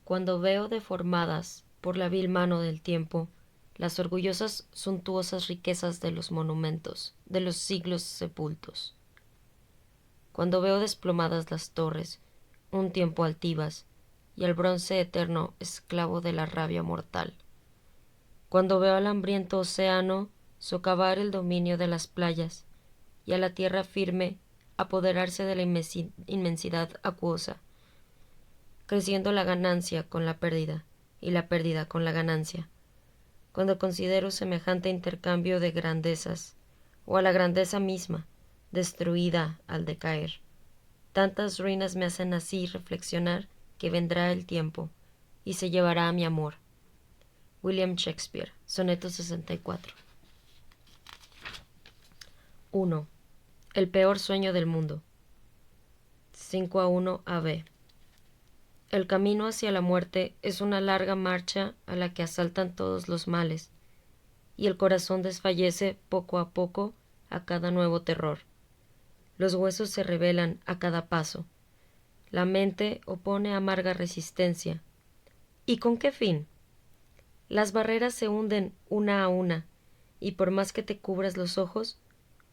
Cuando veo deformadas por la vil mano del tiempo las orgullosas suntuosas riquezas de los monumentos de los siglos sepultos. Cuando veo desplomadas las torres, un tiempo altivas, y el bronce eterno esclavo de la rabia mortal. Cuando veo al hambriento océano socavar el dominio de las playas, y a la tierra firme apoderarse de la inmensidad acuosa, creciendo la ganancia con la pérdida, y la pérdida con la ganancia. Cuando considero semejante intercambio de grandezas, o a la grandeza misma, destruida al decaer, tantas ruinas me hacen así reflexionar que vendrá el tiempo, y se llevará a mi amor. William Shakespeare, Soneto 64. 1. El peor sueño del mundo. 5-1 AB. El camino hacia la muerte es una larga marcha a la que asaltan todos los males, y el corazón desfallece poco a poco a cada nuevo terror. Los huesos se rebelan a cada paso. La mente opone amarga resistencia. ¿Y con qué fin? Las barreras se hunden una a una, y por más que te cubras los ojos,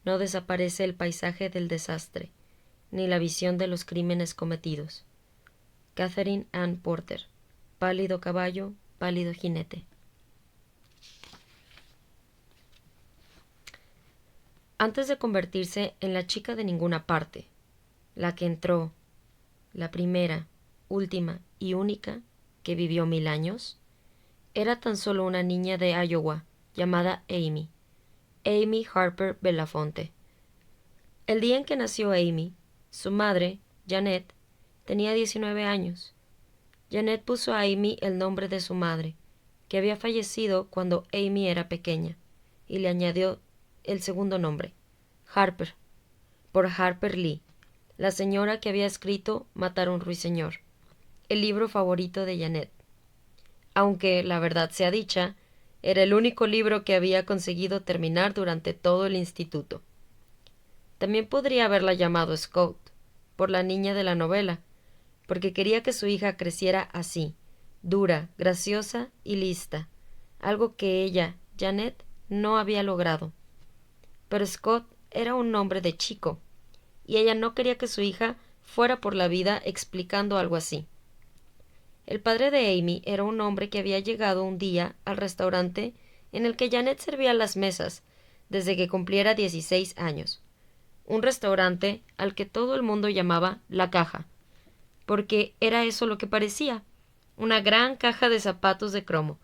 no desaparece el paisaje del desastre, ni la visión de los crímenes cometidos. Catherine Ann Porter. Pálido caballo, pálido jinete. Antes de convertirse en la chica de ninguna parte, la que entró, la primera, última y única que vivió 1000 años, era tan solo una niña de Iowa llamada Amy Harper Belafonte. El día en que nació Amy, su madre, Janet, tenía 19 años. Janet puso a Amy el nombre de su madre, que había fallecido cuando Amy era pequeña, y le añadió el segundo nombre, Harper, por Harper Lee, la señora que había escrito Matar a un ruiseñor, el libro favorito de Janet. Aunque, la verdad sea dicha, era el único libro que había conseguido terminar durante todo el instituto. También podría haberla llamado Scout, por la niña de la novela, porque quería que su hija creciera así, dura, graciosa y lista, algo que ella, Janet, no había logrado. Pero Scott era un nombre de chico, y ella no quería que su hija fuera por la vida explicando algo así. El padre de Amy era un hombre que había llegado un día al restaurante en el que Janet servía las mesas desde que cumpliera 16 años. Un restaurante al que todo el mundo llamaba La Caja, porque era eso lo que parecía, una gran caja de zapatos de cromo,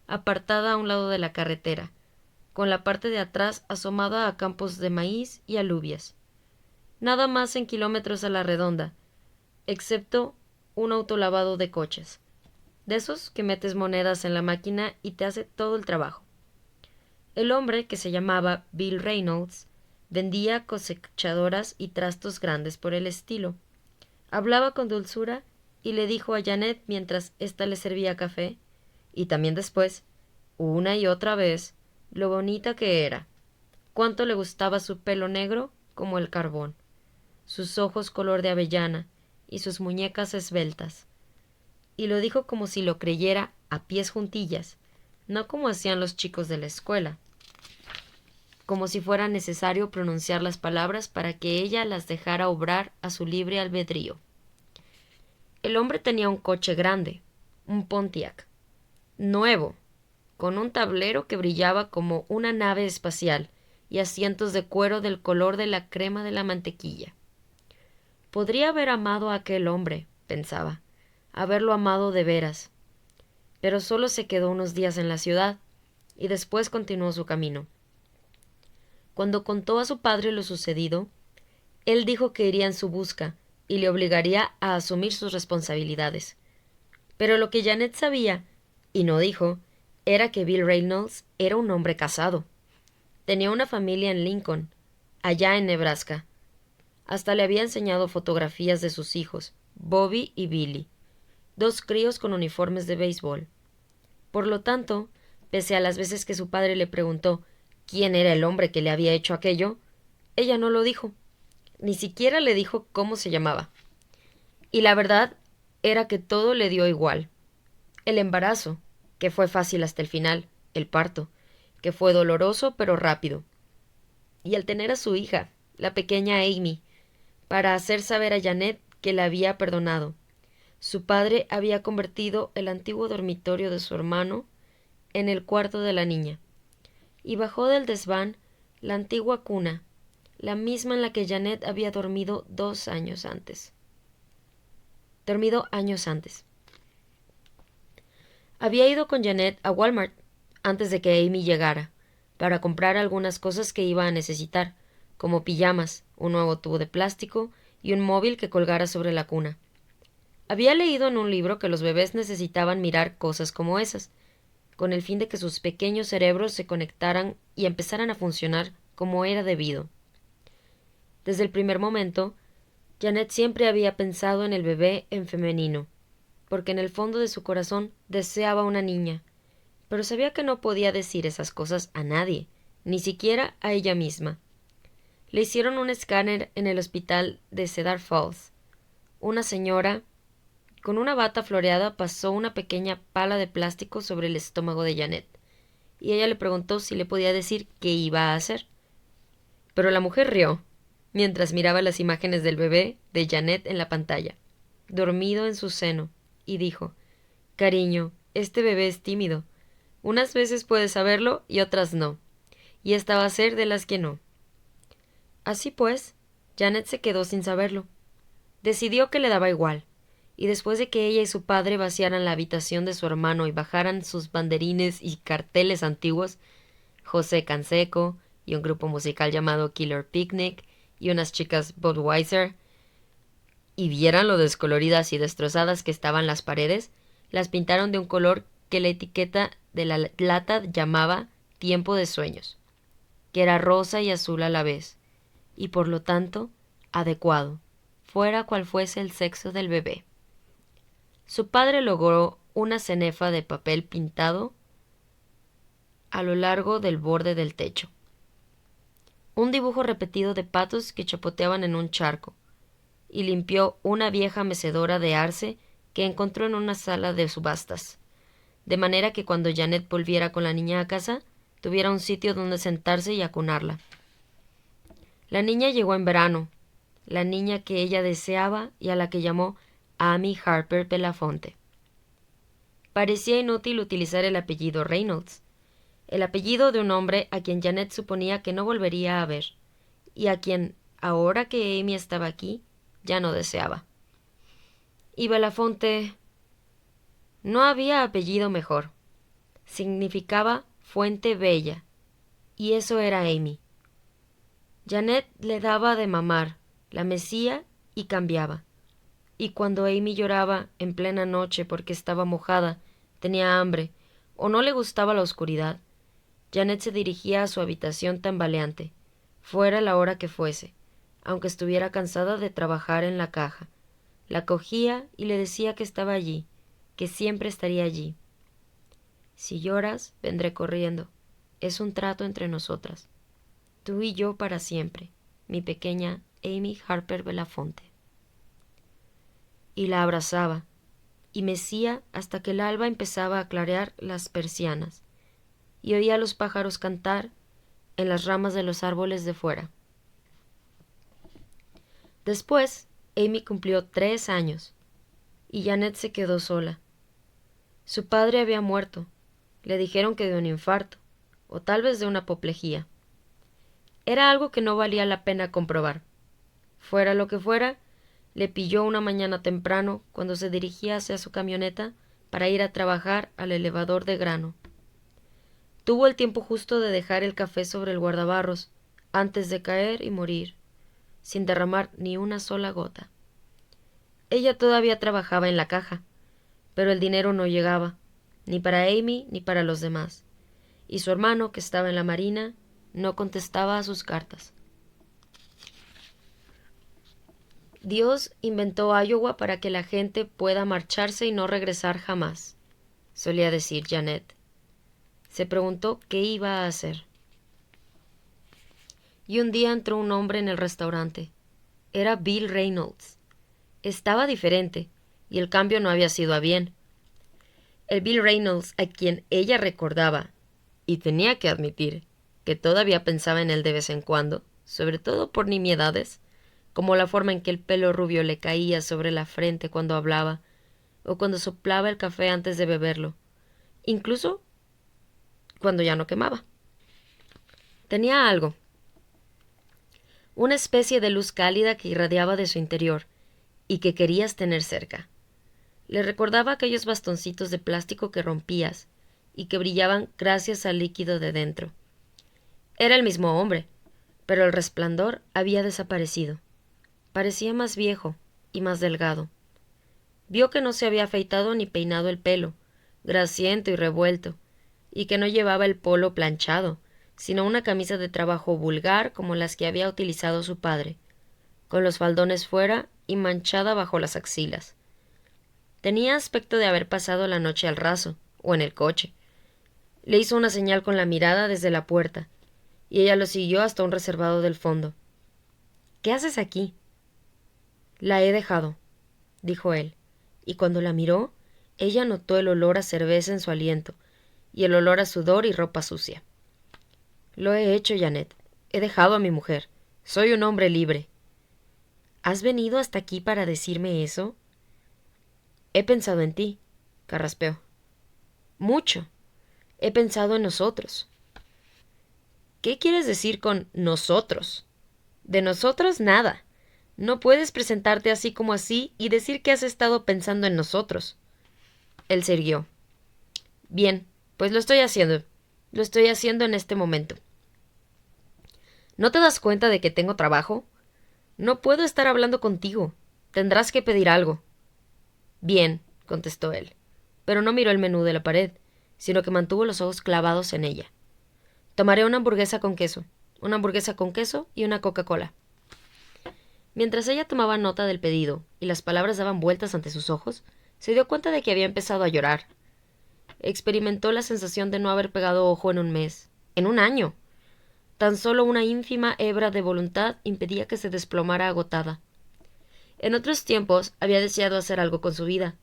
apartada a un lado de la carretera, con la parte de atrás asomada a campos de maíz y alubias. Nada más en kilómetros a la redonda, excepto un autolavado de coches, de esos que metes monedas en la máquina y te hace todo el trabajo. El hombre, que se llamaba Bill Reynolds, vendía cosechadoras y trastos grandes por el estilo. Hablaba con dulzura y le dijo a Janet mientras ésta le servía café, y también después, una y otra vez, lo bonita que era, cuánto le gustaba su pelo negro como el carbón, sus ojos color de avellana y sus muñecas esbeltas. Y lo dijo como si lo creyera a pies juntillas, no como hacían los chicos de la escuela, como si fuera necesario pronunciar las palabras para que ella las dejara obrar a su libre albedrío. El hombre tenía un coche grande, un Pontiac, nuevo, con un tablero que brillaba como una nave espacial y asientos de cuero del color de la crema de la mantequilla. Podría haber amado a aquel hombre, pensaba, haberlo amado de veras. Pero solo se quedó unos días en la ciudad y después continuó su camino. Cuando contó a su padre lo sucedido, él dijo que iría en su busca y le obligaría a asumir sus responsabilidades. Pero lo que Janet sabía, y no dijo, era que Bill Reynolds era un hombre casado. Tenía una familia en Lincoln, allá en Nebraska. Hasta le había enseñado fotografías de sus hijos, Bobby y Billy, 2 críos con uniformes de béisbol. Por lo tanto, pese a las veces que su padre le preguntó quién era el hombre que le había hecho aquello, ella no lo dijo. Ni siquiera le dijo cómo se llamaba. Y la verdad era que todo le dio igual. El embarazo, que fue fácil hasta el final, el parto, que fue doloroso pero rápido, y al tener a su hija, la pequeña Amy, para hacer saber a Janet que la había perdonado. Su padre había convertido el antiguo dormitorio de su hermano en el cuarto de la niña, y bajó del desván la antigua cuna, la misma en la que Janet había dormido 2 años antes. Había ido con Janet a Walmart antes de que Amy llegara, para comprar algunas cosas que iba a necesitar, como pijamas, un nuevo tubo de plástico y un móvil que colgara sobre la cuna. Había leído en un libro que los bebés necesitaban mirar cosas como esas, con el fin de que sus pequeños cerebros se conectaran y empezaran a funcionar como era debido. Desde el primer momento, Janet siempre había pensado en el bebé en femenino, porque en el fondo de su corazón deseaba una niña, pero sabía que no podía decir esas cosas a nadie, ni siquiera a ella misma. Le hicieron un escáner en el hospital de Cedar Falls. Una señora con una bata floreada pasó una pequeña pala de plástico sobre el estómago de Janet, y ella le preguntó si le podía decir qué iba a hacer. Pero la mujer rió, mientras miraba las imágenes del bebé de Janet en la pantalla, dormido en su seno, y dijo: «Cariño, este bebé es tímido. Unas veces puede saberlo y otras no, y esta va a ser de las que no». Así pues, Janet se quedó sin saberlo. Decidió que le daba igual, y después de que ella y su padre vaciaran la habitación de su hermano y bajaran sus banderines y carteles antiguos, José Canseco y un grupo musical llamado Killer Picnic y unas chicas Budweiser, y vieran lo descoloridas y destrozadas que estaban las paredes, las pintaron de un color que la etiqueta de la lata llamaba tiempo de sueños, que era rosa y azul a la vez, y por lo tanto adecuado, fuera cual fuese el sexo del bebé. Su padre logró una cenefa de papel pintado a lo largo del borde del techo, un dibujo repetido de patos que chapoteaban en un charco, y limpió una vieja mecedora de arce que encontró en una sala de subastas, de manera que cuando Janet volviera con la niña a casa, tuviera un sitio donde sentarse y acunarla. La niña llegó en verano, la niña que ella deseaba y a la que llamó Amy Harper Belafonte. Parecía inútil utilizar el apellido Reynolds, el apellido de un hombre a quien Janet suponía que no volvería a ver, y a quien, ahora que Amy estaba aquí, ya no deseaba. Y Belafonte... no había apellido mejor. Significaba fuente bella, y eso era Amy. Janet le daba de mamar, la mecía y cambiaba. Y cuando Amy lloraba en plena noche porque estaba mojada, tenía hambre o no le gustaba la oscuridad, Janet se dirigía a su habitación tambaleante, fuera la hora que fuese, aunque estuviera cansada de trabajar en la caja. La cogía y le decía que estaba allí, que siempre estaría allí. «Si lloras, vendré corriendo. Es un trato entre nosotras. Tú y yo para siempre, mi pequeña Amy Harper Belafonte». Y la abrazaba, y mecía hasta que el alba empezaba a clarear las persianas, y oía a los pájaros cantar en las ramas de los árboles de fuera. Después, Amy cumplió 3 años, y Janet se quedó sola. Su padre había muerto. Le dijeron que de un infarto, o tal vez de una apoplejía. Era algo que no valía la pena comprobar. Fuera lo que fuera, le pilló una mañana temprano cuando se dirigía hacia su camioneta para ir a trabajar al elevador de grano. Tuvo el tiempo justo de dejar el café sobre el guardabarros antes de caer y morir, sin derramar ni una sola gota. Ella todavía trabajaba en la caja, pero el dinero no llegaba, ni para Amy ni para los demás, y su hermano, que estaba en la marina, no contestaba a sus cartas. Dios inventó Iowa para que la gente pueda marcharse y no regresar jamás, solía decir Janet. Se preguntó qué iba a hacer. Y un día entró un hombre en el restaurante. Era Bill Reynolds. Estaba diferente, y el cambio no había sido a bien. El Bill Reynolds a quien ella recordaba, y tenía que admitir que todavía pensaba en él de vez en cuando, sobre todo por nimiedades, como la forma en que el pelo rubio le caía sobre la frente cuando hablaba, o cuando soplaba el café antes de beberlo, incluso cuando ya no quemaba. Tenía algo, una especie de luz cálida que irradiaba de su interior y que querías tener cerca. Le recordaba aquellos bastoncitos de plástico que rompías y que brillaban gracias al líquido de dentro. Era el mismo hombre, pero el resplandor había desaparecido. Parecía más viejo y más delgado. Vio que no se había afeitado ni peinado el pelo, grasiento y revuelto, y que no llevaba el polo planchado, sino una camisa de trabajo vulgar como las que había utilizado su padre, con los faldones fuera y manchada bajo las axilas. Tenía aspecto de haber pasado la noche al raso, o en el coche. Le hizo una señal con la mirada desde la puerta, y ella lo siguió hasta un reservado del fondo. —¿Qué haces aquí? —La he dejado —dijo él, y cuando la miró, ella notó el olor a cerveza en su aliento, y el olor a sudor y ropa sucia. —Lo he hecho, Janet. He dejado a mi mujer. Soy un hombre libre. —¿Has venido hasta aquí para decirme eso? —He pensado en ti —carraspeó—. Mucho. He pensado en nosotros. —¿Qué quieres decir con nosotros? De nosotros nada. No puedes presentarte así como así y decir que has estado pensando en nosotros. Él se irguió. —Bien, pues lo estoy haciendo. Lo estoy haciendo en este momento. ¿No te das cuenta de que tengo trabajo? No puedo estar hablando contigo. Tendrás que pedir algo. —Bien —contestó él, pero no miró el menú de la pared, sino que mantuvo los ojos clavados en ella. —Tomaré una hamburguesa con queso y una Coca-Cola. Mientras ella tomaba nota del pedido y las palabras daban vueltas ante sus ojos, se dio cuenta de que había empezado a llorar. Experimentó la sensación de no haber pegado ojo en un mes, en un año. Tan solo una ínfima hebra de voluntad impedía que se desplomara agotada. En otros tiempos había deseado hacer algo con su vida.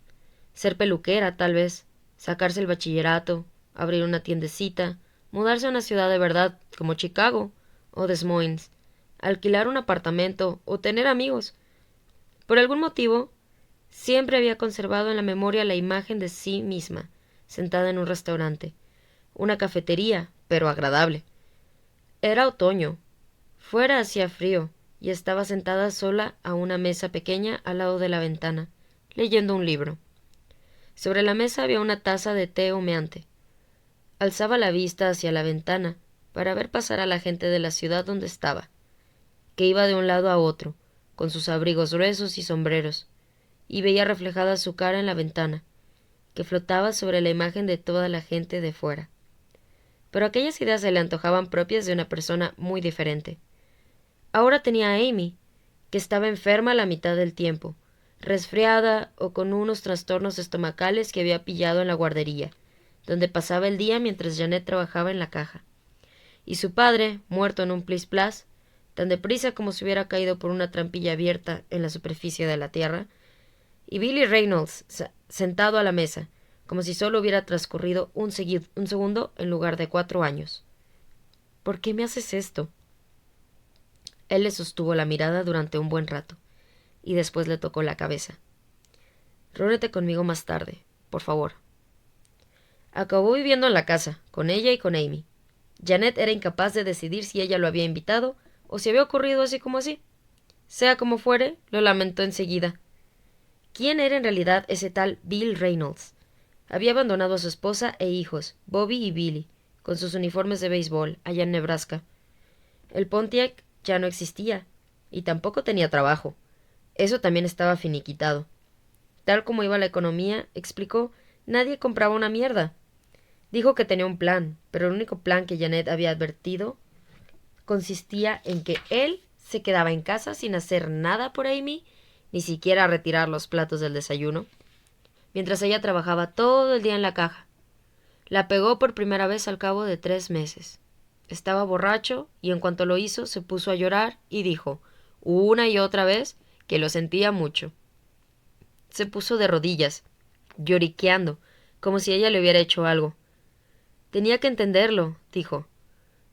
Ser peluquera, tal vez, sacarse el bachillerato, abrir una tiendecita, mudarse a una ciudad de verdad, como Chicago o Des Moines, alquilar un apartamento o tener amigos. Por algún motivo, siempre había conservado en la memoria la imagen de sí misma, sentada en un restaurante, una cafetería, pero agradable. Era otoño. Fuera hacía frío, y estaba sentada sola a una mesa pequeña al lado de la ventana, leyendo un libro. Sobre la mesa había una taza de té humeante. Alzaba la vista hacia la ventana para ver pasar a la gente de la ciudad donde estaba, que iba de un lado a otro, con sus abrigos gruesos y sombreros, y veía reflejada su cara en la ventana, que flotaba sobre la imagen de toda la gente de fuera. Pero aquellas ideas se le antojaban propias de una persona muy diferente. Ahora tenía a Amy, que estaba enferma la mitad del tiempo, resfriada o con unos trastornos estomacales que había pillado en la guardería, donde pasaba el día mientras Janet trabajaba en la caja. Y su padre, muerto en un plis-plas, tan deprisa como si hubiera caído por una trampilla abierta en la superficie de la tierra, y Billy Reynolds sentado a la mesa, como si solo hubiera transcurrido un segundo en lugar de 4 años. —¿Por qué me haces esto? Él le sostuvo la mirada durante un buen rato, y después le tocó la cabeza. —Reúnete conmigo más tarde, por favor. Acabó viviendo en la casa, con ella y con Amy. Janet era incapaz de decidir si ella lo había invitado o si había ocurrido así como así. Sea como fuere, lo lamentó enseguida. ¿Quién era en realidad ese tal Bill Reynolds? Había abandonado a su esposa e hijos, Bobby y Billy, con sus uniformes de béisbol, allá en Nebraska. El Pontiac ya no existía, y tampoco tenía trabajo. Eso también estaba finiquitado. Tal como iba la economía, explicó, nadie compraba una mierda. Dijo que tenía un plan, pero el único plan que Janet había advertido consistía en que él se quedaba en casa sin hacer nada por Amy, ni siquiera retirar los platos del desayuno, mientras ella trabajaba todo el día en la caja. La pegó por primera vez al cabo de 3 meses. Estaba borracho y en cuanto lo hizo se puso a llorar y dijo, una y otra vez, que lo sentía mucho. Se puso de rodillas, lloriqueando, como si ella le hubiera hecho algo. Tenía que entenderlo, dijo,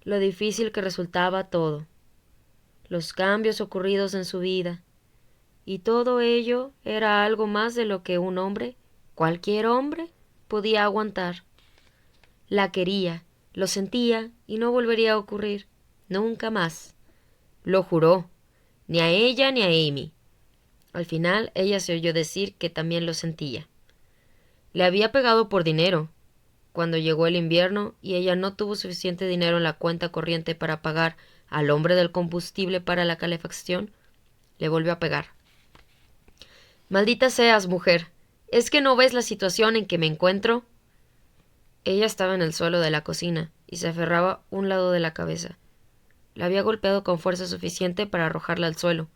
lo difícil que resultaba todo, los cambios ocurridos en su vida, y todo ello era algo más de lo que un hombre, cualquier hombre, podía aguantar. La quería, lo sentía y no volvería a ocurrir, nunca más. Lo juró, ni a ella ni a Amy. Al final ella se oyó decir que también lo sentía. Le había pegado por dinero. Cuando llegó el invierno y ella no tuvo suficiente dinero en la cuenta corriente para pagar al hombre del combustible para la calefacción, le volvió a pegar. «Maldita seas, mujer. ¿Es que no ves la situación en que me encuentro?» Ella estaba en el suelo de la cocina y se aferraba un lado de la cabeza. La había golpeado con fuerza suficiente para arrojarla al suelo.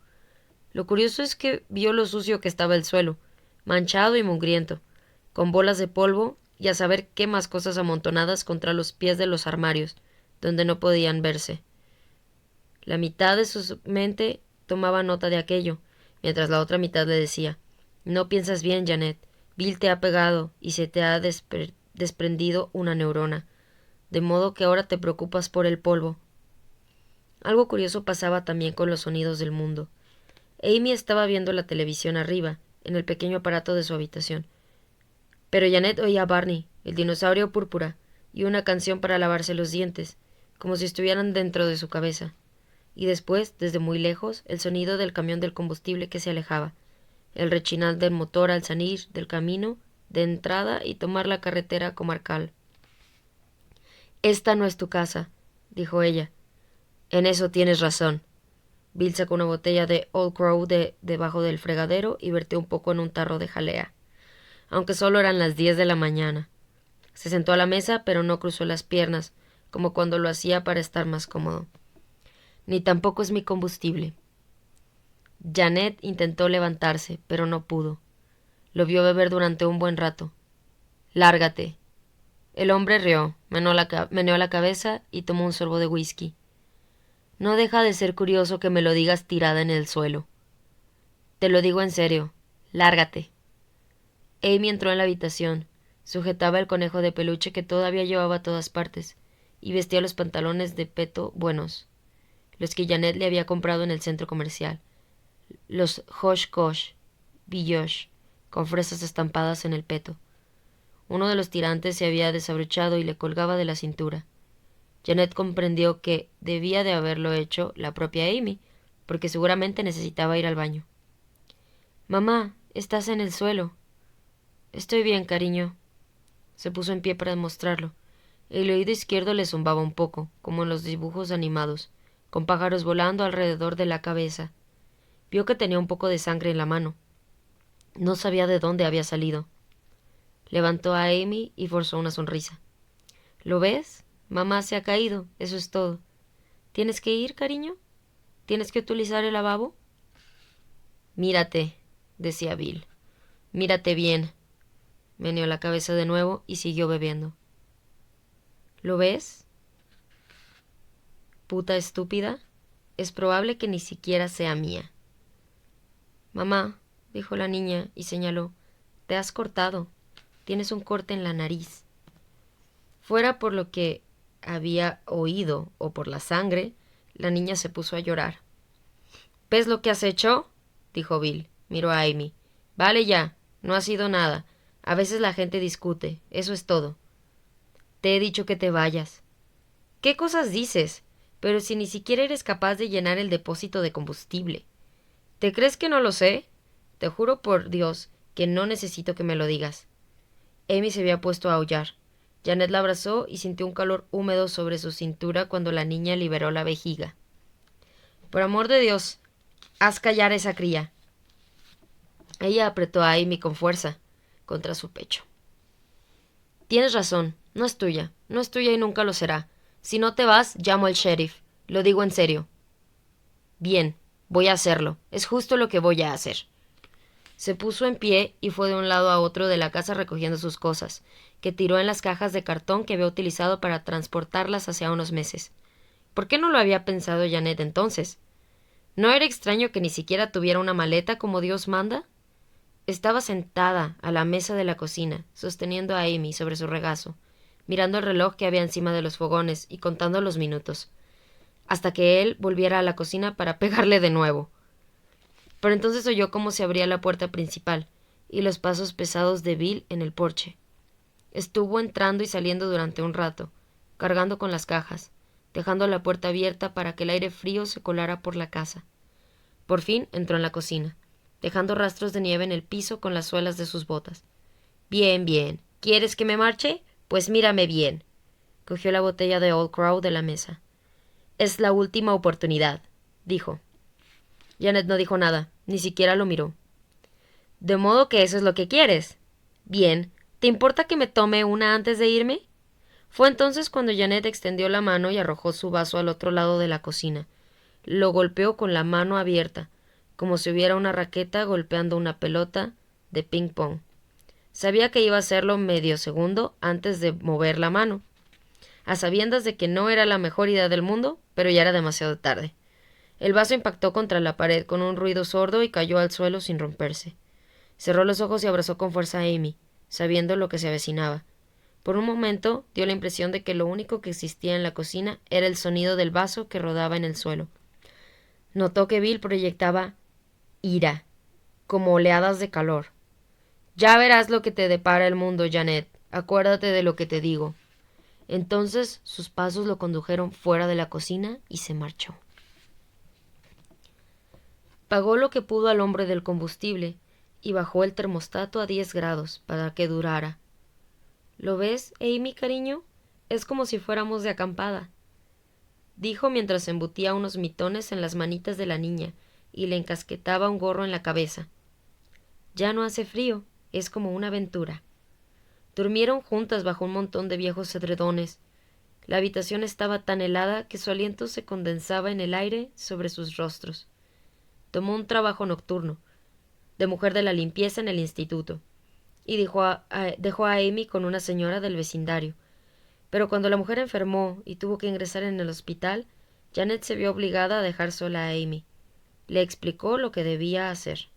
Lo curioso es que vio lo sucio que estaba el suelo, manchado y mugriento, con bolas de polvo y a saber qué más cosas amontonadas contra los pies de los armarios, donde no podían verse. La mitad de su mente tomaba nota de aquello, mientras la otra mitad le decía: «No piensas bien, Janet. Bill te ha pegado y se te ha desprendido una neurona, de modo que ahora te preocupas por el polvo». Algo curioso pasaba también con los sonidos del mundo. Amy estaba viendo la televisión arriba, en el pequeño aparato de su habitación. Pero Janet oía a Barney, el dinosaurio púrpura, y una canción para lavarse los dientes, como si estuvieran dentro de su cabeza. Y después, desde muy lejos, el sonido del camión del combustible que se alejaba, el rechinar del motor al salir del camino de entrada y tomar la carretera comarcal. «Esta no es tu casa», dijo ella. «En eso tienes razón». Bill sacó una botella de Old Crow de debajo del fregadero y vertió un poco en un tarro de jalea, aunque solo eran las 10 de la mañana. Se sentó a la mesa, pero no cruzó las piernas, como cuando lo hacía para estar más cómodo. «Ni tampoco es mi combustible». Janet intentó levantarse, pero no pudo. Lo vio beber durante un buen rato. «Lárgate». El hombre rió, meneó la cabeza y tomó un sorbo de whisky. «No deja de ser curioso que me lo digas tirada en el suelo». «Te lo digo en serio. Lárgate». Amy entró en la habitación, sujetaba el conejo de peluche que todavía llevaba a todas partes, y vestía los pantalones de peto buenos, los que Janet le había comprado en el centro comercial, los Hosh-Kosh, Billosh, con fresas estampadas en el peto. Uno de los tirantes se había desabrochado y le colgaba de la cintura. Janet comprendió que debía de haberlo hecho la propia Amy, porque seguramente necesitaba ir al baño. «Mamá, estás en el suelo». «Estoy bien, cariño». Se puso en pie para demostrarlo. El oído izquierdo le zumbaba un poco, como en los dibujos animados, con pájaros volando alrededor de la cabeza. Vio que tenía un poco de sangre en la mano. No sabía de dónde había salido. Levantó a Amy y forzó una sonrisa. «¿Lo ves? Mamá se ha caído, eso es todo. ¿Tienes que ir, cariño? ¿Tienes que utilizar el lavabo?» «Mírate», decía Bill. «Mírate bien». Meneó la cabeza de nuevo y siguió bebiendo. «¿Lo ves? Puta estúpida. Es probable que ni siquiera sea mía». «Mamá», dijo la niña y señaló, «te has cortado. Tienes un corte en la nariz». Fuera por lo que había oído o por la sangre, la niña se puso a llorar. «¿Ves lo que has hecho?», dijo Bill. Miró a Amy. «Vale ya, no ha sido nada. A veces la gente discute, eso es todo». «Te he dicho que te vayas». «¿Qué cosas dices? Pero si ni siquiera eres capaz de llenar el depósito de combustible». «¿Te crees que no lo sé? Te juro por Dios que no necesito que me lo digas». Amy se había puesto a aullar. Janet la abrazó y sintió un calor húmedo sobre su cintura cuando la niña liberó la vejiga. «Por amor de Dios, haz callar a esa cría». Ella apretó a Amy con fuerza contra su pecho. «Tienes razón, no es tuya y nunca lo será. Si no te vas, llamo al sheriff. Lo digo en serio». «Bien, voy a hacerlo. Es justo lo que voy a hacer». Se puso en pie y fue de un lado a otro de la casa recogiendo sus cosas, que tiró en las cajas de cartón que había utilizado para transportarlas hacia unos meses. ¿Por qué no lo había pensado Janet entonces? ¿No era extraño que ni siquiera tuviera una maleta como Dios manda? Estaba sentada a la mesa de la cocina, sosteniendo a Amy sobre su regazo, mirando el reloj que había encima de los fogones y contando los minutos, hasta que él volviera a la cocina para pegarle de nuevo. Pero entonces oyó cómo se abría la puerta principal y los pasos pesados de Bill en el porche. Estuvo entrando y saliendo durante un rato, cargando con las cajas, dejando la puerta abierta para que el aire frío se colara por la casa. Por fin entró en la cocina, dejando rastros de nieve en el piso con las suelas de sus botas. Bien, bien. ¿Quieres que me marche? Pues mírame bien. Cogió la botella de Old Crow de la mesa. Es la última oportunidad, dijo. Janet no dijo nada, ni siquiera lo miró. ¿De modo que eso es lo que quieres? Bien. ¿Te importa que me tome una antes de irme? Fue entonces cuando Janet extendió la mano y arrojó su vaso al otro lado de la cocina. Lo golpeó con la mano abierta, como si hubiera una raqueta golpeando una pelota de ping-pong. Sabía que iba a hacerlo medio segundo antes de mover la mano, a sabiendas de que no era la mejor idea del mundo, pero ya era demasiado tarde. El vaso impactó contra la pared con un ruido sordo y cayó al suelo sin romperse. Cerró los ojos y abrazó con fuerza a Amy, sabiendo lo que se avecinaba. Por un momento dio la impresión de que lo único que existía en la cocina era el sonido del vaso que rodaba en el suelo. Notó que Bill proyectaba ira, como oleadas de calor. Ya verás lo que te depara el mundo, Janet. Acuérdate de lo que te digo. Entonces sus pasos lo condujeron fuera de la cocina y se marchó. Pagó lo que pudo al hombre del combustible y bajó el termostato a 10 grados para que durara. ¿Lo ves, Amy, cariño? Es como si fuéramos de acampada, dijo mientras embutía unos mitones en las manitas de la niña y le encasquetaba un gorro en la cabeza. Ya no hace frío, es como una aventura. Durmieron juntas bajo un montón de viejos edredones. La habitación estaba tan helada que su aliento se condensaba en el aire sobre sus rostros. Tomó un trabajo nocturno, de mujer de la limpieza en el instituto, y dejó a Amy con una señora del vecindario. Pero cuando la mujer enfermó y tuvo que ingresar en el hospital, Janet se vio obligada a dejar sola a Amy. Le explicó lo que debía hacer.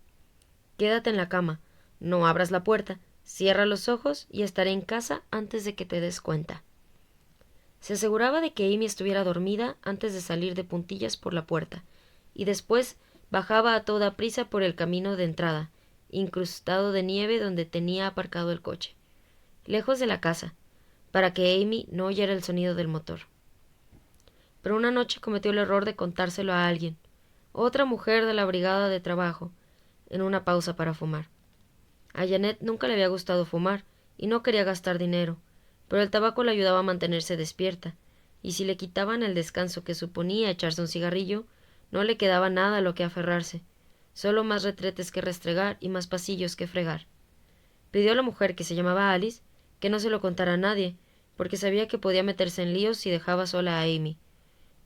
Quédate en la cama, no abras la puerta, cierra los ojos y estaré en casa antes de que te des cuenta. Se aseguraba de que Amy estuviera dormida antes de salir de puntillas por la puerta, y después bajaba a toda prisa por el camino de entrada, incrustado de nieve donde tenía aparcado el coche, lejos de la casa, para que Amy no oyera el sonido del motor. Pero una noche cometió el error de contárselo a alguien, otra mujer de la brigada de trabajo, en una pausa para fumar. A Janet nunca le había gustado fumar y no quería gastar dinero, pero el tabaco le ayudaba a mantenerse despierta, y si le quitaban el descanso que suponía echarse un cigarrillo, no le quedaba nada a lo que aferrarse, solo más retretes que restregar y más pasillos que fregar. Pidió a la mujer, que se llamaba Alice, que no se lo contara a nadie, porque sabía que podía meterse en líos si dejaba sola a Amy.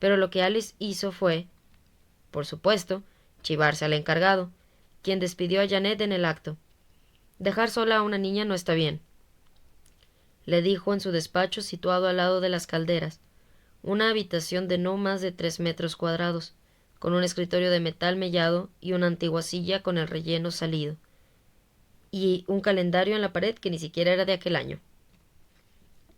Pero lo que Alice hizo fue, por supuesto, chivarse al encargado, quien despidió a Janet en el acto. Dejar sola a una niña no está bien, le dijo en su despacho situado al lado de las calderas, una habitación de no más de 3 metros cuadrados, con un escritorio de metal mellado y una antigua silla con el relleno salido, y un calendario en la pared que ni siquiera era de aquel año.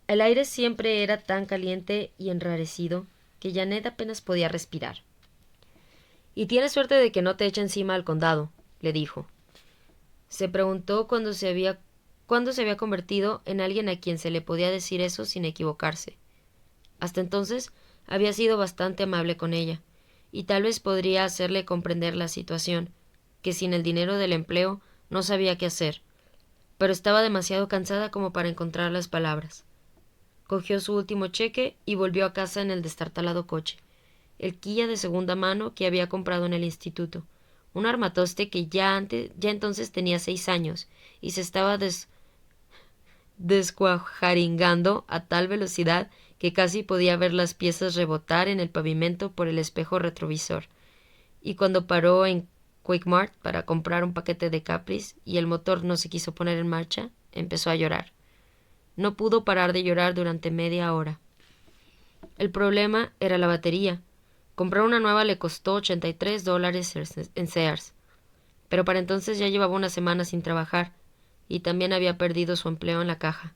El aire siempre era tan caliente y enrarecido que Janet apenas podía respirar. «Y tienes suerte de que no te eche encima al condado», le dijo. Se preguntó cuándo se había convertido en alguien a quien se le podía decir eso sin equivocarse. Hasta entonces había sido bastante amable con ella, y tal vez podría hacerle comprender la situación, que sin el dinero del empleo no sabía qué hacer, pero estaba demasiado cansada como para encontrar las palabras. Cogió su último cheque y volvió a casa en el destartalado coche, el Kia de segunda mano que había comprado en el instituto, un armatoste que ya entonces tenía 6 años y se estaba descuajaringando a tal velocidad que casi podía ver las piezas rebotar en el pavimento por el espejo retrovisor. Y cuando paró en Quick-Mart para comprar un paquete de Capris y el motor no se quiso poner en marcha, empezó a llorar. No pudo parar de llorar durante media hora. El problema era la batería. Comprar una nueva le costó $83 en Sears, pero para entonces ya llevaba una semana sin trabajar, y también había perdido su empleo en la caja.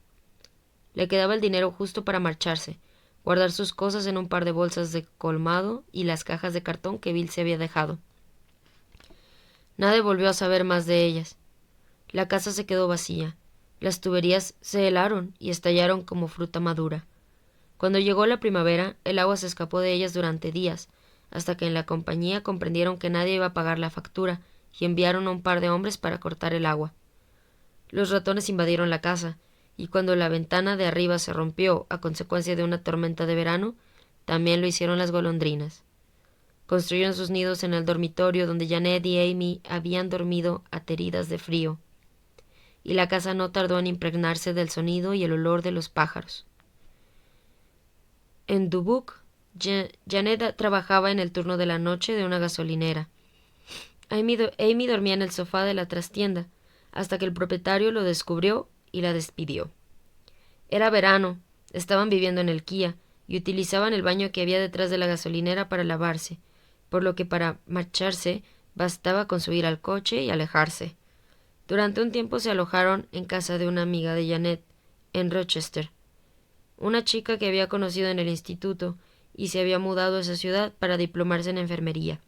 Le quedaba el dinero justo para marcharse, guardar sus cosas en un par de bolsas de colmado y las cajas de cartón que Bill se había dejado. Nadie volvió a saber más de ellas. La casa se quedó vacía. Las tuberías se helaron y estallaron como fruta madura. Cuando llegó la primavera, el agua se escapó de ellas durante días, hasta que en la compañía comprendieron que nadie iba a pagar la factura y enviaron a un par de hombres para cortar el agua. Los ratones invadieron la casa, y cuando la ventana de arriba se rompió a consecuencia de una tormenta de verano, también lo hicieron las golondrinas. Construyeron sus nidos en el dormitorio donde Janet y Amy habían dormido ateridas de frío, y la casa no tardó en impregnarse del sonido y el olor de los pájaros. En Dubuque, Janet trabajaba en el turno de la noche de una gasolinera. Amy dormía en el sofá de la trastienda, hasta que el propietario lo descubrió y la despidió. Era verano, estaban viviendo en el Kia, y utilizaban el baño que había detrás de la gasolinera para lavarse, por lo que para marcharse bastaba con subir al coche y alejarse. Durante un tiempo se alojaron en casa de una amiga de Janet, en Rochester, una chica que había conocido en el instituto y se había mudado a esa ciudad para diplomarse en enfermería.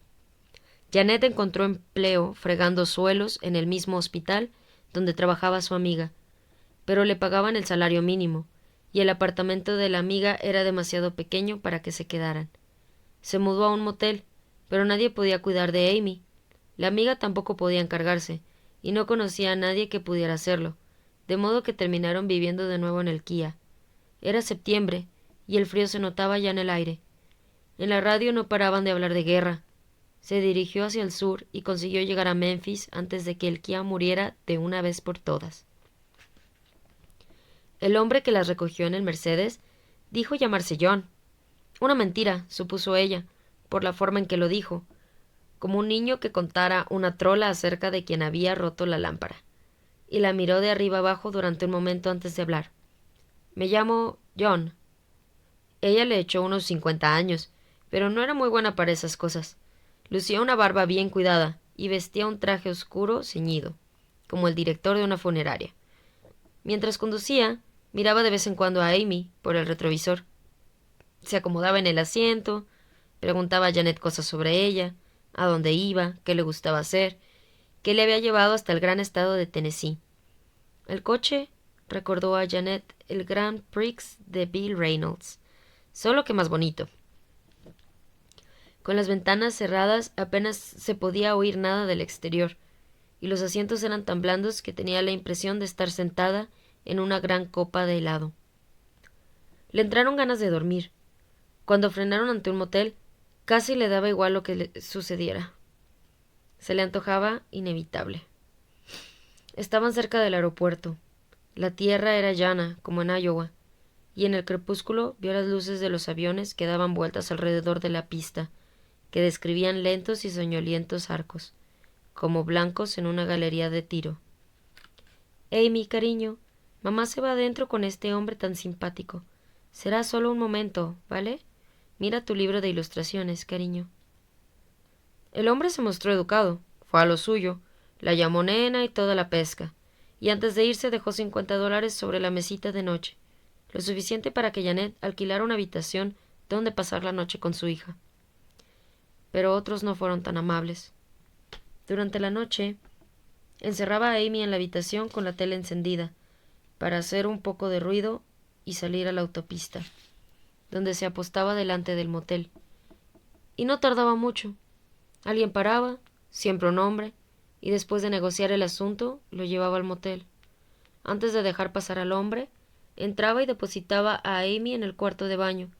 Janet encontró empleo fregando suelos en el mismo hospital donde trabajaba su amiga, pero le pagaban el salario mínimo, y el apartamento de la amiga era demasiado pequeño para que se quedaran. Se mudó a un motel, pero nadie podía cuidar de Amy. La amiga tampoco podía encargarse, y no conocía a nadie que pudiera hacerlo, de modo que terminaron viviendo de nuevo en el Kia. Era septiembre, y el frío se notaba ya en el aire. En la radio no paraban de hablar de guerra. Se dirigió hacia el sur y consiguió llegar a Memphis antes de que el Kia muriera de una vez por todas. El hombre que las recogió en el Mercedes dijo llamarse John. Una mentira, supuso ella, por la forma en que lo dijo, como un niño que contara una trola acerca de quien había roto la lámpara, y la miró de arriba abajo durante un momento antes de hablar. Me llamo John. Ella le echó unos 50 años, pero no era muy buena para esas cosas. Lucía una barba bien cuidada y vestía un traje oscuro ceñido, como el director de una funeraria. Mientras conducía, miraba de vez en cuando a Amy por el retrovisor. Se acomodaba en el asiento, preguntaba a Janet cosas sobre ella, a dónde iba, qué le gustaba hacer, qué le había llevado hasta el gran estado de Tennessee. El coche recordó a Janet el Grand Prix de Bill Reynolds, solo que más bonito. Con las ventanas cerradas apenas se podía oír nada del exterior, y los asientos eran tan blandos que tenía la impresión de estar sentada en una gran copa de helado. Le entraron ganas de dormir. Cuando frenaron ante un motel, casi le daba igual lo que le sucediera. Se le antojaba inevitable. Estaban cerca del aeropuerto. La tierra era llana, como en Iowa, y en el crepúsculo vio las luces de los aviones que daban vueltas alrededor de la pista, que describían lentos y soñolientos arcos, como blancos en una galería de tiro. Amy, cariño, mamá se va adentro con este hombre tan simpático. Será solo un momento, ¿vale? Mira tu libro de ilustraciones, cariño. El hombre se mostró educado, fue a lo suyo, la llamó nena y toda la pesca, y antes de irse dejó $50 sobre la mesita de noche, lo suficiente para que Janet alquilara una habitación donde pasar la noche con su hija. Pero otros no fueron tan amables. Durante la noche, encerraba a Amy en la habitación con la tele encendida, para hacer un poco de ruido y salir a la autopista, donde se apostaba delante del motel. Y no tardaba mucho. Alguien paraba, siempre un hombre, y después de negociar el asunto, lo llevaba al motel. Antes de dejar pasar al hombre, entraba y depositaba a Amy en el cuarto de baño,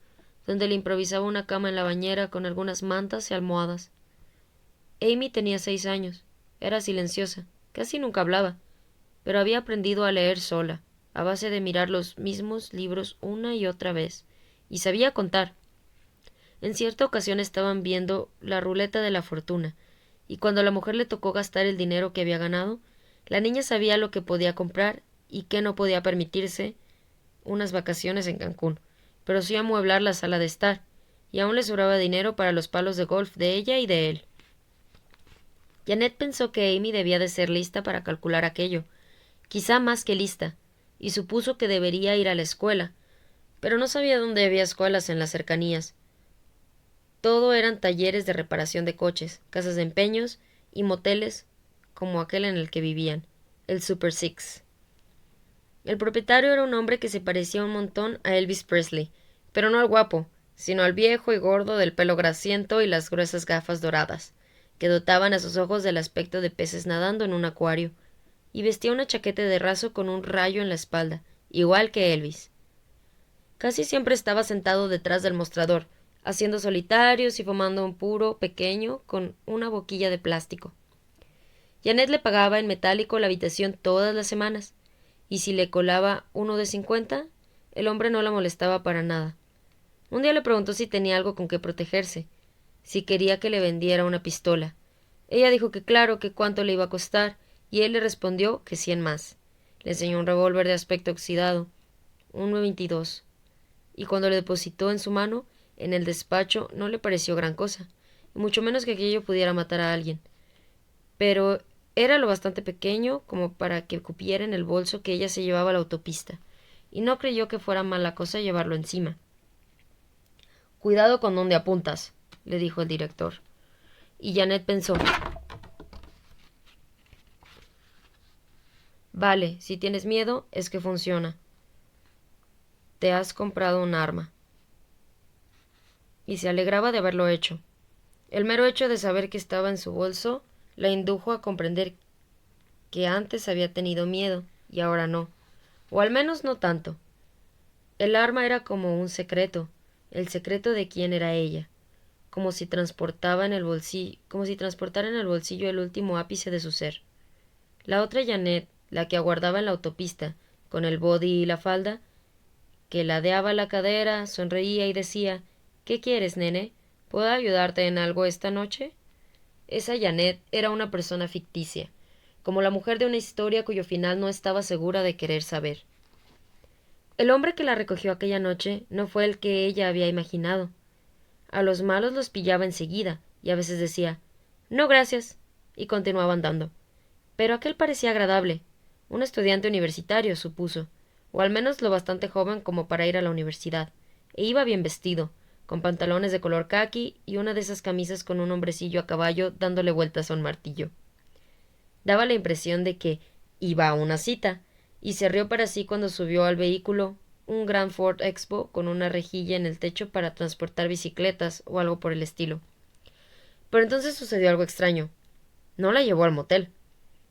donde le improvisaba una cama en la bañera con algunas mantas y almohadas. Amy tenía 6 años, era silenciosa, casi nunca hablaba, pero había aprendido a leer sola, a base de mirar los mismos libros una y otra vez, y sabía contar. En cierta ocasión estaban viendo la ruleta de la fortuna, y cuando a la mujer le tocó gastar el dinero que había ganado, la niña sabía lo que podía comprar y qué no podía permitirse unas vacaciones en Cancún, pero sí amueblar la sala de estar, y aún le sobraba dinero para los palos de golf de ella y de él. Janet pensó que Amy debía de ser lista para calcular aquello, quizá más que lista, y supuso que debería ir a la escuela, pero no sabía dónde había escuelas en las cercanías. Todo eran talleres de reparación de coches, casas de empeños y moteles como aquel en el que vivían, el Super Six. El propietario era un hombre que se parecía un montón a Elvis Presley, pero no al guapo, sino al viejo y gordo del pelo grasiento y las gruesas gafas doradas, que dotaban a sus ojos del aspecto de peces nadando en un acuario, y vestía una chaqueta de raso con un rayo en la espalda, igual que Elvis. Casi siempre estaba sentado detrás del mostrador, haciendo solitarios y fumando un puro pequeño con una boquilla de plástico. Janet le pagaba en metálico la habitación todas las semanas, y si le colaba uno de 50, el hombre no la molestaba para nada. Un día le preguntó si tenía algo con que protegerse, si quería que le vendiera una pistola. Ella dijo que claro, que cuánto le iba a costar, y él le respondió que 100 más. Le enseñó un revólver de aspecto oxidado, un 22, y cuando le depositó en su mano, en el despacho, no le pareció gran cosa, y mucho menos que aquello pudiera matar a alguien. Pero era lo bastante pequeño como para que cupiera en el bolso que ella se llevaba a la autopista, y no creyó que fuera mala cosa llevarlo encima. «Cuidado con dónde apuntas», le dijo el director. Y Janet pensó: «Vale, si tienes miedo, es que funciona. Te has comprado un arma». Y se alegraba de haberlo hecho. El mero hecho de saber que estaba en su bolso la indujo a comprender que antes había tenido miedo y ahora no, o al menos no tanto. El arma era como un secreto, el secreto de quién era ella, como si transportara en el bolsillo el último ápice de su ser. La otra Janet, la que aguardaba en la autopista, con el body y la falda, que ladeaba la cadera, sonreía y decía: «¿Qué quieres, nene? ¿Puedo ayudarte en algo esta noche?». Esa Janet era una persona ficticia, como la mujer de una historia cuyo final no estaba segura de querer saber. El hombre que la recogió aquella noche no fue el que ella había imaginado. A los malos los pillaba enseguida, y a veces decía: «No, gracias», y continuaba andando. Pero aquel parecía agradable, un estudiante universitario, supuso, o al menos lo bastante joven como para ir a la universidad, e iba bien vestido, con pantalones de color caqui y una de esas camisas con un hombrecillo a caballo dándole vueltas a un martillo. Daba la impresión de que iba a una cita, y se rió para sí cuando subió al vehículo, un gran Ford Expo con una rejilla en el techo para transportar bicicletas o algo por el estilo. Pero entonces sucedió algo extraño. No la llevó al motel.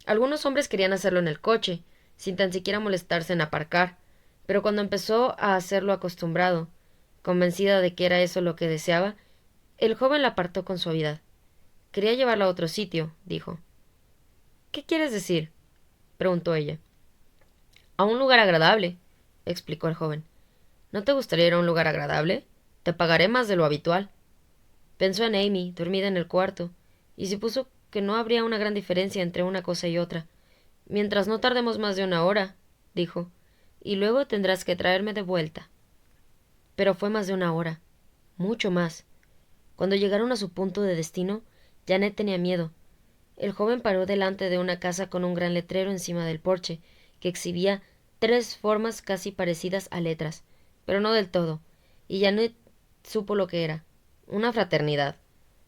Algunos hombres querían hacerlo en el coche, sin tan siquiera molestarse en aparcar, pero cuando empezó a hacerlo acostumbrado, convencida de que era eso lo que deseaba, el joven la apartó con suavidad. «Quería llevarla a otro sitio», dijo. «¿Qué quieres decir?», preguntó ella. «A un lugar agradable», explicó el joven. «¿No te gustaría ir a un lugar agradable? Te pagaré más de lo habitual». Pensó en Amy, dormida en el cuarto, y supuso que no habría una gran diferencia entre una cosa y otra. «Mientras no tardemos más de 1 hora», dijo, «y luego tendrás que traerme de vuelta». Pero fue más de 1 hora, mucho más. Cuando llegaron a su punto de destino, Janet tenía miedo. El joven paró delante de una casa con un gran letrero encima del porche, que exhibía 3 formas casi parecidas a letras, pero no del todo, y Janet supo lo que era: una fraternidad,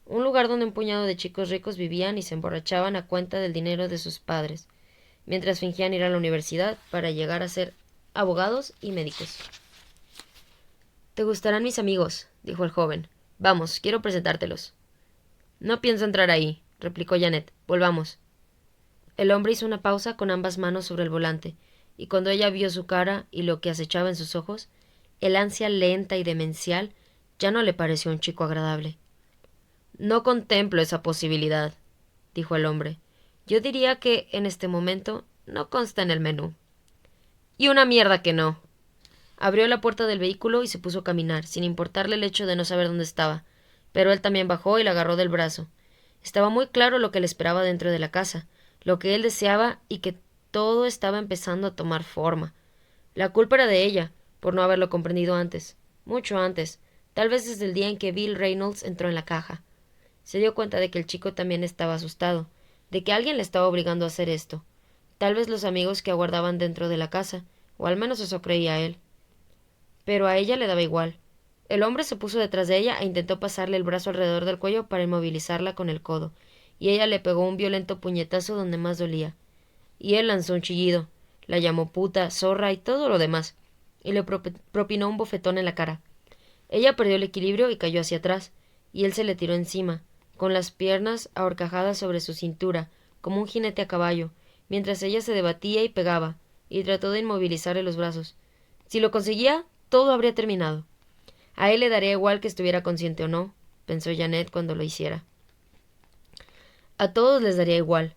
un lugar donde un puñado de chicos ricos vivían y se emborrachaban a cuenta del dinero de sus padres, mientras fingían ir a la universidad para llegar a ser abogados y médicos. «Te gustarán mis amigos», dijo el joven. «Vamos, quiero presentártelos». «No pienso entrar ahí», replicó Janet. «Volvamos». El hombre hizo una pausa con ambas manos sobre el volante, y cuando ella vio su cara y lo que acechaba en sus ojos, el ansia lenta y demencial ya no le pareció un chico agradable. «No contemplo esa posibilidad», dijo el hombre. «Yo diría que, en este momento, no consta en el menú». «Y una mierda que no». Abrió la puerta del vehículo y se puso a caminar, sin importarle el hecho de no saber dónde estaba, pero él también bajó y la agarró del brazo. Estaba muy claro lo que le esperaba dentro de la casa, lo que él deseaba, y que todo estaba empezando a tomar forma. La culpa era de ella, por no haberlo comprendido antes, mucho antes, tal vez desde el día en que Bill Reynolds entró en la caja. Se dio cuenta de que el chico también estaba asustado, de que alguien le estaba obligando a hacer esto. Tal vez los amigos que aguardaban dentro de la casa, o al menos eso creía él. Pero a ella le daba igual. El hombre se puso detrás de ella e intentó pasarle el brazo alrededor del cuello para inmovilizarla con el codo, y ella le pegó un violento puñetazo donde más dolía. Y él lanzó un chillido, la llamó puta, zorra y todo lo demás, y le propinó un bofetón en la cara. Ella perdió el equilibrio y cayó hacia atrás, y él se le tiró encima, con las piernas ahorcajadas sobre su cintura, como un jinete a caballo, mientras ella se debatía y pegaba, y trató de inmovilizarle los brazos. Si lo conseguía, todo habría terminado. A él le daría igual que estuviera consciente o no, pensó Janet cuando lo hiciera. A todos les daría igual.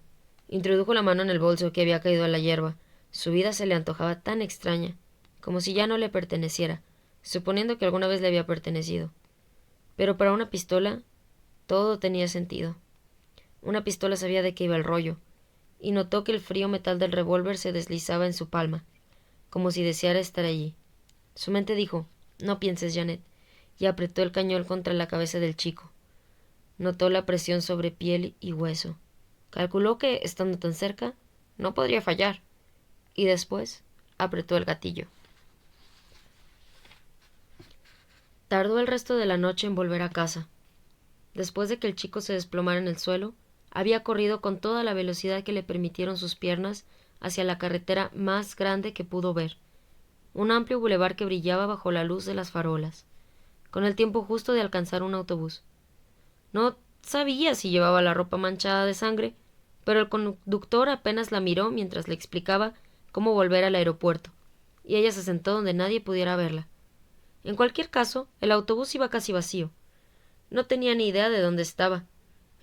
Introdujo la mano en el bolso que había caído a la hierba. Su vida se le antojaba tan extraña, como si ya no le perteneciera, suponiendo que alguna vez le había pertenecido. Pero para una pistola, todo tenía sentido. Una pistola sabía de qué iba el rollo, y notó que el frío metal del revólver se deslizaba en su palma, como si deseara estar allí. Su mente dijo, no pienses, Janet, y apretó el cañón contra la cabeza del chico. Notó la presión sobre piel y hueso. Calculó que, estando tan cerca, no podría fallar, y después apretó el gatillo. Tardó el resto de la noche en volver a casa. Después de que el chico se desplomara en el suelo, había corrido con toda la velocidad que le permitieron sus piernas hacia la carretera más grande que pudo ver, un amplio bulevar que brillaba bajo la luz de las farolas, con el tiempo justo de alcanzar un autobús. No sabía si llevaba la ropa manchada de sangre, pero el conductor apenas la miró mientras le explicaba cómo volver al aeropuerto, y ella se sentó donde nadie pudiera verla. En cualquier caso, el autobús iba casi vacío. No tenía ni idea de dónde estaba.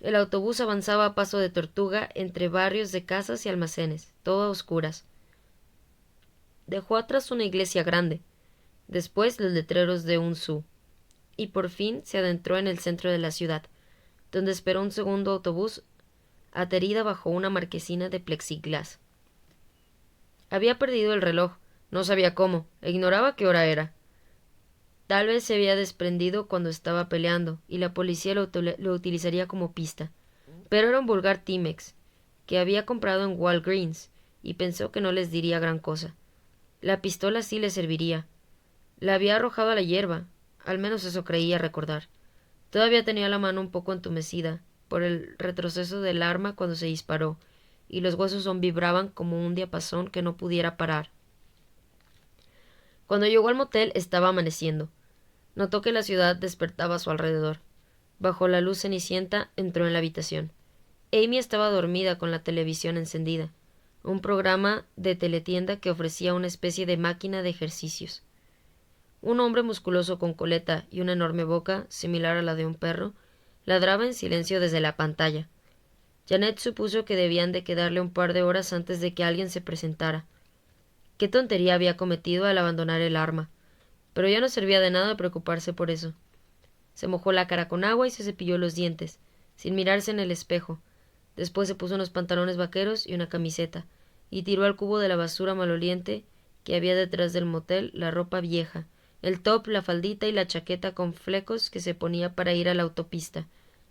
El autobús avanzaba a paso de tortuga entre barrios de casas y almacenes, todo a oscuras. Dejó atrás una iglesia grande, después los letreros de un zoo, y por fin se adentró en el centro de la ciudad, donde esperó un segundo autobús aterida bajo una marquesina de plexiglas. Había perdido el reloj, no sabía cómo, e ignoraba qué hora era. Tal vez se había desprendido cuando estaba peleando, y la policía lo utilizaría como pista. Pero era un vulgar Timex, que había comprado en Walgreens, y pensó que no les diría gran cosa. La pistola sí le serviría. La había arrojado a la hierba, al menos eso creía recordar. Todavía tenía la mano un poco entumecida por el retroceso del arma cuando se disparó, y los huesos aún vibraban como un diapasón que no pudiera parar. Cuando llegó al motel estaba amaneciendo. Notó que la ciudad despertaba a su alrededor. Bajo la luz cenicienta entró en la habitación. Amy estaba dormida con la televisión encendida, un programa de teletienda que ofrecía una especie de máquina de ejercicios. Un hombre musculoso con coleta y una enorme boca, similar a la de un perro, ladraba en silencio desde la pantalla. Janet supuso que debían de quedarle un par de horas antes de que alguien se presentara. Qué tontería había cometido al abandonar el arma, pero ya no servía de nada preocuparse por eso. Se mojó la cara con agua y se cepilló los dientes, sin mirarse en el espejo. Después se puso unos pantalones vaqueros y una camiseta, y tiró al cubo de la basura maloliente que había detrás del motel la ropa vieja, el top, la faldita y la chaqueta con flecos que se ponía para ir a la autopista,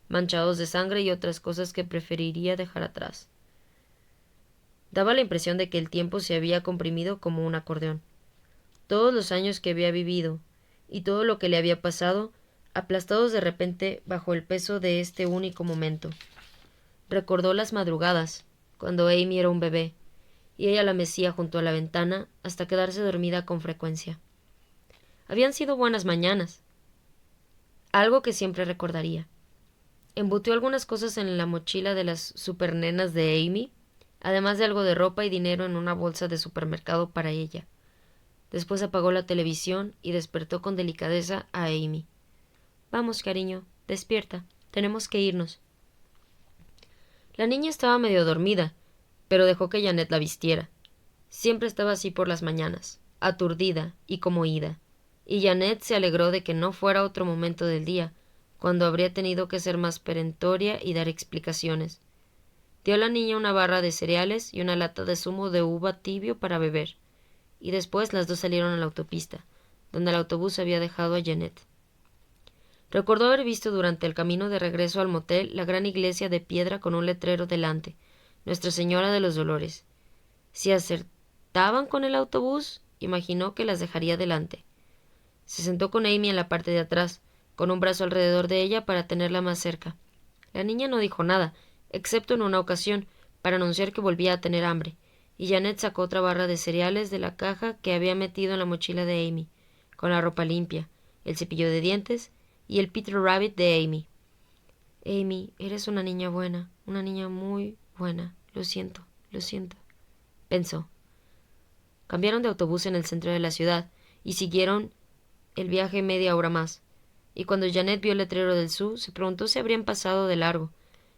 manchados de sangre y otras cosas que preferiría dejar atrás. Daba la impresión de que el tiempo se había comprimido como un acordeón. Todos los años que había vivido, y todo lo que le había pasado, aplastados de repente bajo el peso de este único momento. Recordó las madrugadas, cuando Amy era un bebé, y ella la mecía junto a la ventana hasta quedarse dormida con frecuencia. Habían sido buenas mañanas, algo que siempre recordaría. Embutió algunas cosas en la mochila de las supernenas de Amy, además de algo de ropa y dinero en una bolsa de supermercado para ella. Después apagó la televisión y despertó con delicadeza a Amy. Vamos, cariño, despierta, tenemos que irnos. La niña estaba medio dormida, pero dejó que Janet la vistiera. Siempre estaba así por las mañanas, aturdida y como ida, y Janet se alegró de que no fuera otro momento del día, cuando habría tenido que ser más perentoria y dar explicaciones. Dio a la niña una barra de cereales y una lata de zumo de uva tibio para beber, y después las dos salieron a la autopista, donde el autobús había dejado a Janet. Recordó haber visto durante el camino de regreso al motel la gran iglesia de piedra con un letrero delante, Nuestra Señora de los Dolores. Si acertaban con el autobús, imaginó que las dejaría delante. Se sentó con Amy en la parte de atrás, con un brazo alrededor de ella para tenerla más cerca. La niña no dijo nada, excepto en una ocasión, para anunciar que volvía a tener hambre, y Janet sacó otra barra de cereales de la caja que había metido en la mochila de Amy, con la ropa limpia, el cepillo de dientes y el Peter Rabbit de Amy. Amy, eres una niña buena, una niña muy buena. Lo siento, pensó. Cambiaron de autobús en el centro de la ciudad y siguieron el viaje media hora más. Y cuando Janet vio el letrero del zoo, se preguntó si habrían pasado de largo.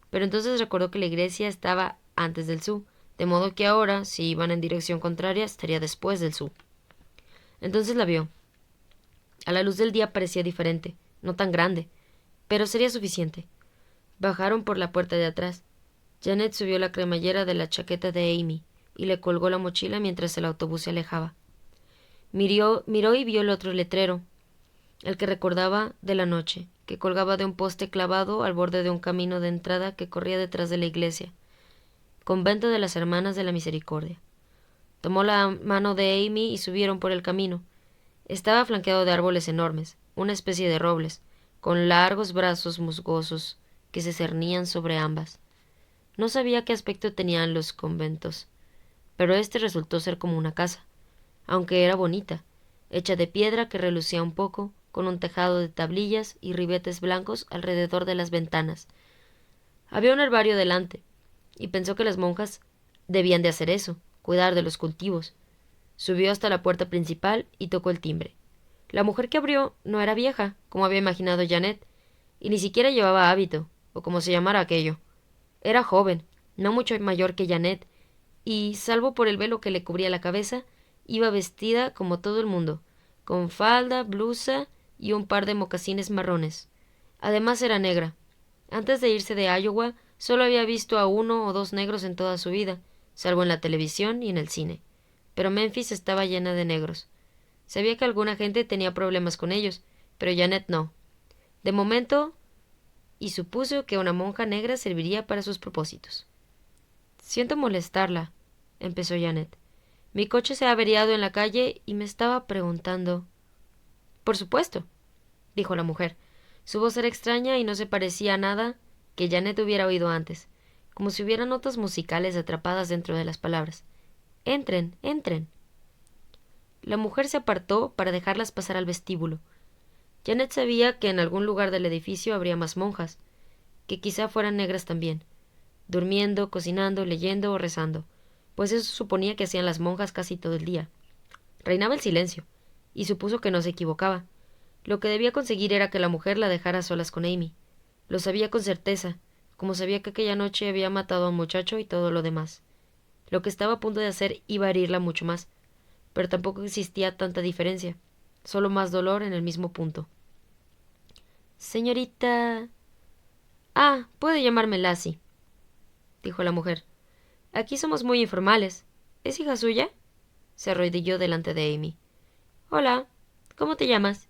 Pero entonces recordó que la iglesia estaba antes del zoo, de modo que ahora, si iban en dirección contraria, estaría después del zoo. Entonces la vio. A la luz del día parecía diferente, no tan grande, pero sería suficiente. Bajaron por la puerta de atrás. Janet subió la cremallera de la chaqueta de Amy y le colgó la mochila mientras el autobús se alejaba. Miró y vio el otro letrero, el que recordaba de la noche, que colgaba de un poste clavado al borde de un camino de entrada que corría detrás de la iglesia. Convento de las Hermanas de la Misericordia. Tomó la mano de Amy y subieron por el camino. Estaba flanqueado de árboles enormes, una especie de robles, con largos brazos musgosos que se cernían sobre ambas. No sabía qué aspecto tenían los conventos, pero este resultó ser como una casa, aunque era bonita, hecha de piedra que relucía un poco, con un tejado de tablillas y ribetes blancos alrededor de las ventanas. Había un herbario delante, y pensó que las monjas debían de hacer eso, cuidar de los cultivos. Subió hasta la puerta principal y tocó el timbre. La mujer que abrió no era vieja, como había imaginado Janet, y ni siquiera llevaba hábito, o como se llamara aquello. Era joven, no mucho mayor que Janet, y, salvo por el velo que le cubría la cabeza, iba vestida como todo el mundo, con falda, blusa y un par de mocasines marrones. Además era negra. Antes de irse de Iowa, solo había visto a 1 o 2 negros en toda su vida, salvo en la televisión y en el cine. Pero Memphis estaba llena de negros. Sabía que alguna gente tenía problemas con ellos, pero Janet no. De momento, y supuso que una monja negra serviría para sus propósitos. Siento molestarla, empezó Janet. Mi coche se ha averiado en la calle y me estaba preguntando. Por supuesto, dijo la mujer. Su voz era extraña y no se parecía a nada que Janet hubiera oído antes, como si hubiera notas musicales atrapadas dentro de las palabras. Entren, entren. La mujer se apartó para dejarlas pasar al vestíbulo. Janet sabía que en algún lugar del edificio habría más monjas, que quizá fueran negras también, durmiendo, cocinando, leyendo o rezando, pues eso suponía que hacían las monjas casi todo el día. Reinaba el silencio, y supuso que no se equivocaba. Lo que debía conseguir era que la mujer la dejara a solas con Amy. Lo sabía con certeza, como sabía que aquella noche había matado a un muchacho y todo lo demás. Lo que estaba a punto de hacer iba a herirla mucho más, pero tampoco existía tanta diferencia, solo más dolor en el mismo punto. Señorita... Ah, puede llamarme Lassie, dijo la mujer. Aquí somos muy informales. ¿Es hija suya? Se arrodilló delante de Amy. Hola, ¿cómo te llamas?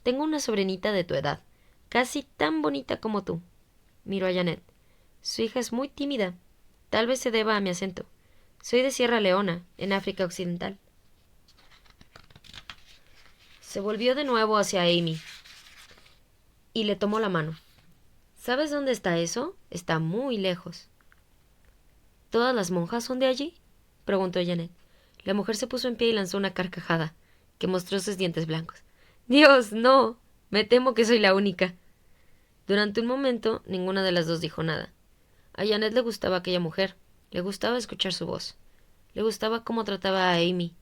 Tengo una sobrinita de tu edad, casi tan bonita como tú. Miró a Janet. Su hija es muy tímida. Tal vez se deba a mi acento. Soy de Sierra Leona, en África Occidental. Se volvió de nuevo hacia Amy y le tomó la mano. ¿Sabes dónde está eso? Está muy lejos. ¿Todas las monjas son de allí? Preguntó Janet. La mujer se puso en pie y lanzó una carcajada, que mostró sus dientes blancos. ¡Dios, no! Me temo que soy la única. Durante un momento, ninguna de las dos dijo nada. A Janet le gustaba aquella mujer, le gustaba escuchar su voz, le gustaba cómo trataba a Amy,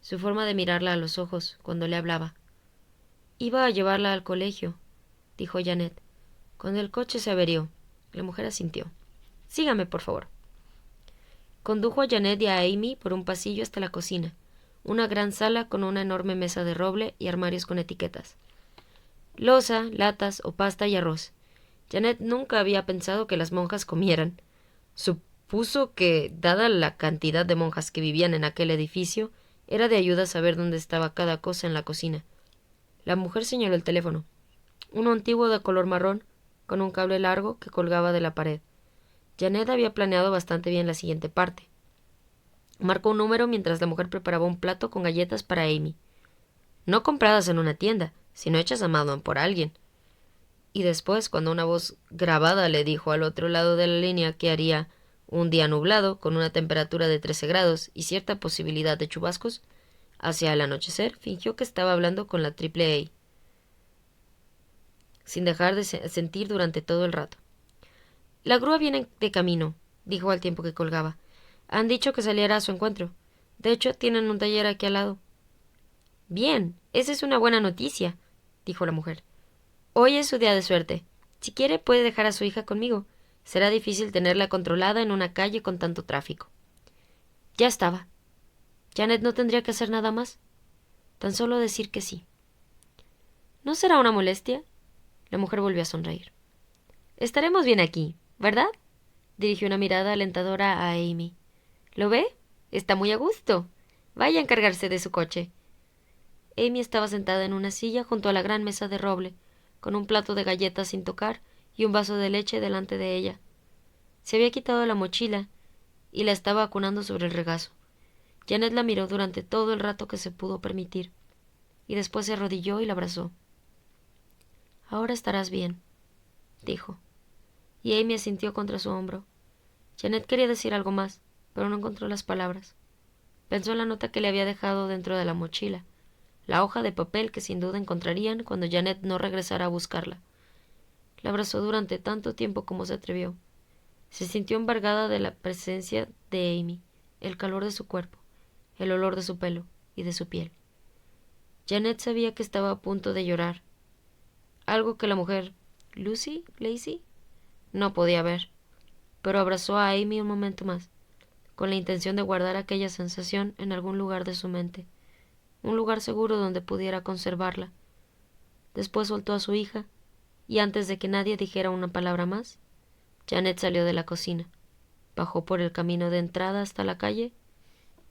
su forma de mirarla a los ojos cuando le hablaba. Iba a llevarla al colegio, dijo Janet. Cuando el coche se averió, la mujer asintió. Sígame, por favor. Condujo a Janet y a Amy por un pasillo hasta la cocina, una gran sala con una enorme mesa de roble y armarios con etiquetas. Loza, latas o pasta y arroz. Janet nunca había pensado que las monjas comieran. Supuso que, dada la cantidad de monjas que vivían en aquel edificio, era de ayuda saber dónde estaba cada cosa en la cocina. La mujer señaló el teléfono, uno antiguo de color marrón, con un cable largo que colgaba de la pared. Janet había planeado bastante bien la siguiente parte. Marcó un número mientras la mujer preparaba un plato con galletas para Amy. No compradas en una tienda, sino hechas a mano por alguien. Y después, cuando una voz grabada le dijo al otro lado de la línea que haría un día nublado, con una temperatura de 13 grados y cierta posibilidad de chubascos, hacia el anochecer fingió que estaba hablando con la Triple A, sin dejar de sentir durante todo el rato. La grúa viene de camino, dijo al tiempo que colgaba. Han dicho que saliera a su encuentro. De hecho, tienen un taller aquí al lado. Bien, esa es una buena noticia, dijo la mujer. Hoy es su día de suerte. Si quiere, puede dejar a su hija conmigo. Será difícil tenerla controlada en una calle con tanto tráfico. Ya estaba. Janet no tendría que hacer nada más. Tan solo decir que sí. ¿No será una molestia? La mujer volvió a sonreír. Estaremos bien aquí, ¿verdad? Dirigió una mirada alentadora a Amy. ¿Lo ve? Está muy a gusto. Vaya a encargarse de su coche. Amy estaba sentada en una silla junto a la gran mesa de roble, con un plato de galletas sin tocar y un vaso de leche delante de ella. Se había quitado la mochila y la estaba acunando sobre el regazo. Janet la miró durante todo el rato que se pudo permitir, y después se arrodilló y la abrazó. Ahora estarás bien, dijo, y Amy asintió contra su hombro. Janet quería decir algo más, pero no encontró las palabras. Pensó en la nota que le había dejado dentro de la mochila, la hoja de papel que sin duda encontrarían cuando Janet no regresara a buscarla. La abrazó durante tanto tiempo como se atrevió. Se sintió embargada de la presencia de Amy, el calor de su cuerpo, el olor de su pelo y de su piel. Janet sabía que estaba a punto de llorar, algo que la mujer Lucy Lacey no podía ver, pero abrazó a Amy un momento más, con la intención de guardar aquella sensación en algún lugar de su mente, un lugar seguro donde pudiera conservarla. Después soltó a su hija, y antes de que nadie dijera una palabra más, Janet salió de la cocina, bajó por el camino de entrada hasta la calle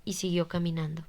y siguió caminando.